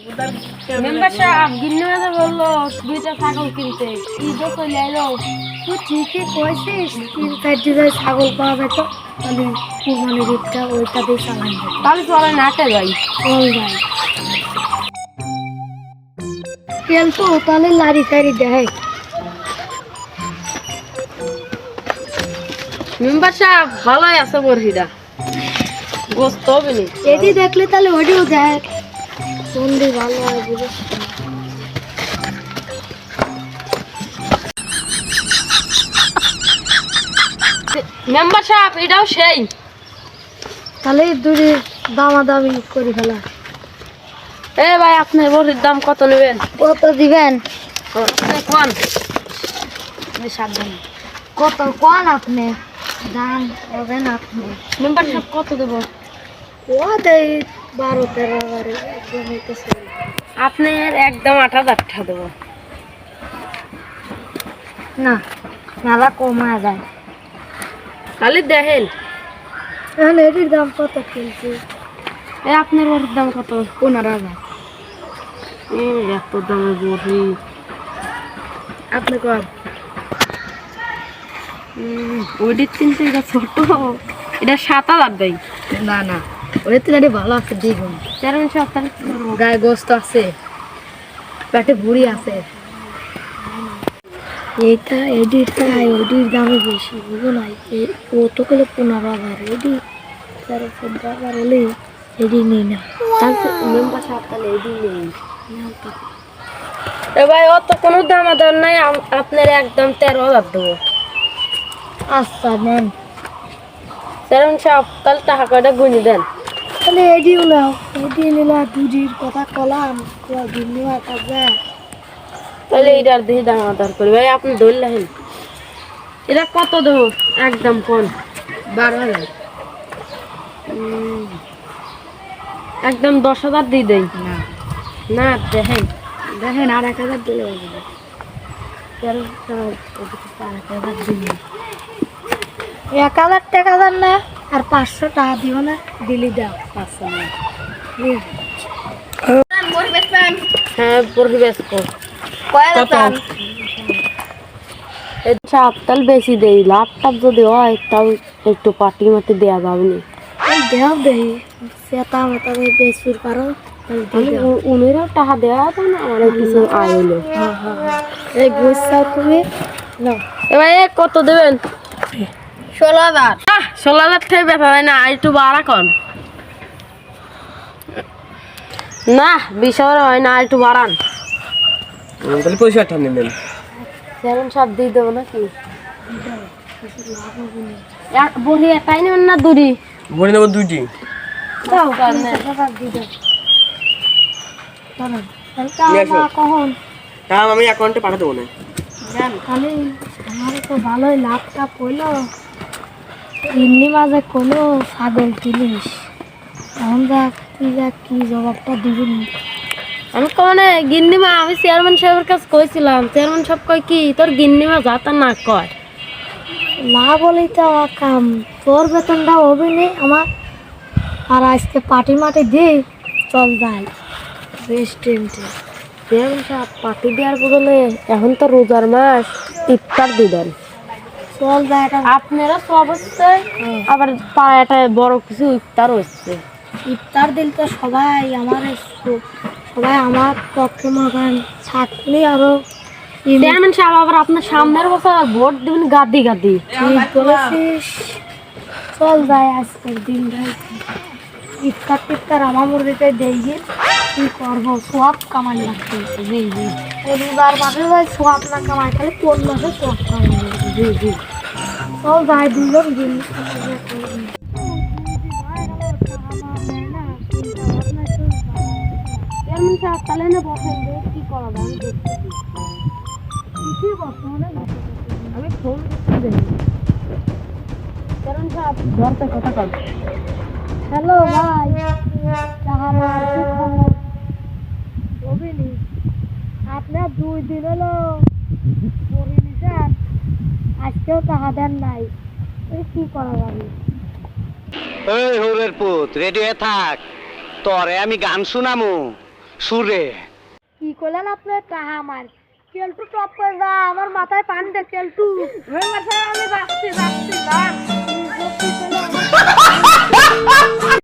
Member সাহেব গিন্নি মাঝে বললো 2টা ছাগল কিনতে ঈদও চলে এলো। তুই ঠিকই কইছিস 3-4 ছাগল পাওয়া যেত তাহলে কুরবানির ঈদটা ওইটা দিয়ে চালান যেত। তাহলে চলে নাটে যাই। চল যাই তেল তো তাহলে লারি টারি দেয়। মেম্বার সাহেব ভালোই আছে বরহিদা গোস্ত হবে নি এটি দেখলে তাহলে ওটিও দেখ কোন দিয়ে ভালো হয় বুঝিস না। মেম্বার সাহেব এটাও সেই তাহলে দুটি দামাদামি করে ফেলা। এ ভাই আপনার বরহির দাম কত নেবেন? কত দিবেন? আপনি কোন সাবধানে কত কোন আপনি দাম দেবেন আপনি? মেম্বার সাহেব কত দেব? ও দেই 12-13 একদম হইতেছে। আপনার একদম 8,000 টাকা দেবো। না মেলা কমা যায়। তাহলে দেখেন এখন এটির দাম কত কিনছি? এ আপনার বরহির দাম কত? 15,000। এত দামের বরহি আপনি কর ওইটির চিন্তা এটা ছোট এটা 7,000 দেয়। না না ওই তো ভালো আছে দ্বিগুণ। চেয়ারম্যান সাহেব তাহলে গায়ে গোস্ত আছে পেটে ভুড়ি আছে। এটা এডিটা ওডির দামে বেশি বুঝো না ও তো গেলে 15,000 এডি 13-14,000 হলে এডি নেই না। তাহলে মেম্বার সাহেব তাহলে এদিন নেই। এ ভাই অত কোনো দামাদার নাই আপনার একদম 13,000 দেবো। আচ্ছা নেন চেয়ারম্যান সাহেব তাহলে টাকা কয়টা গুনি দেন। তাহলে এডিও নাও এডি নিলা দুজির কথা কলাম দিল্লি কাজে। তাহলে এইটার দিয়ে দামাদার করি ভাই আপনি ধরলেন এটা কত দেবো একদম কোন? 12,000। একদম 10,000 দিয়ে দেই। না না দেখেন দেখেন আর 1,000 দিলে হবে না। 1,000 টাকা দেন না আর 500 টাকা দিও না দিলি দাও 500 না। হ্যাঁ পরিবেশ কত সাপ্তাল বেশি দেই লাভ টাপ যদি হয় তাও একটু পাটি মাটি দেওয়া যাবে না। দেও দেই সেটা মেটা বেশি পারো উনিরাও টাকা দেওয়া তো না আমার কিছু আয় হলো। এই বুঝছাও তুমি নাও এবার কত দেবেন? 16,000। 16,000 থেকে বেচা যায় না আর একটু বাড়া কন না 20,000 হয় না আর একটু বাড়ান। তাহলে 65 নেবেন। চেয়ারম্যান সাহেব দিয়ে দেবো নাকি? বড়ি এটাই নেবেন না দুরি? ভরে নেব দুইটি। দাও কখন দাম আমি অ্যাকাউন্টে পাঠা দেবো না। খালি আমার তো ভালোই লাভ টাপ হইলো এমনি মাঝে কোনো ছাগল কিনিস এখন যাক তুই যাক কি জবাবটা দিবি। আমি কনে গিন্নিমা আমি চেয়ারম্যান সাহেবের কাছে কইছিলাম চেয়ারম্যান সাহেব কয় কি তোর গিন্নিমা যাতা না কয় লাভ হলেই তো আমার কাম তোর বেতনটা হবে না আমার আর আজকে পাটি মাটি দিই চল যাই রেস্টুরেন্টে। চেয়ারম্যান সাহেব পার্টি দেওয়ার বদলে এখন তো রোজার মাস ইফতার দিবেন চল যাই এটা আপনারা তো অবশ্যই আবার পাড়াটা বড় কিছু ইফতার হচ্ছে ইফতার দিল তো সবাই আমার সবাই আমার পক্ষে মনে করেন ছাকলি আরো চেয়ারম্যান সাহেব আবার আপনার সামনের বছর ভোট দিবেন গাদি গাদি ঠিক বলেছিস। চল যাই আজকের দিনটাই ইফতার টিফতার আমার মুরগিতে দেই যে কি করবো সব কামাই লাগছে। জি জি পরিবার মাসে যাই সব না কামাই খালি কোন মাসে সব কামাই লাগছে। জি জি চল যাই দুজন দিন চেয়ারম্যান সাহেব তাহলে না বসেন কি করা যায় আমি দেখতেছি কিছুই বর্তমানে আমি ফোন করতে দেই চেয়ারম্যান সাহেব ঘরতে কথা কর। হ্যালো ভাই তাহার কি খবর অভিনি আপনার 2 দিন হলো পরে নিছেন আজকেও টাকা দেন নাই কি করা যাবে? এই হরের পুত রেডি হয়ে থাক তোরে আমি গান শুনামু সুরে কি করলেন আপনি টাহা আমার কেলটু টপ করে দা আমার মাথায় পানি দে কেলটু আমি বাঁচছি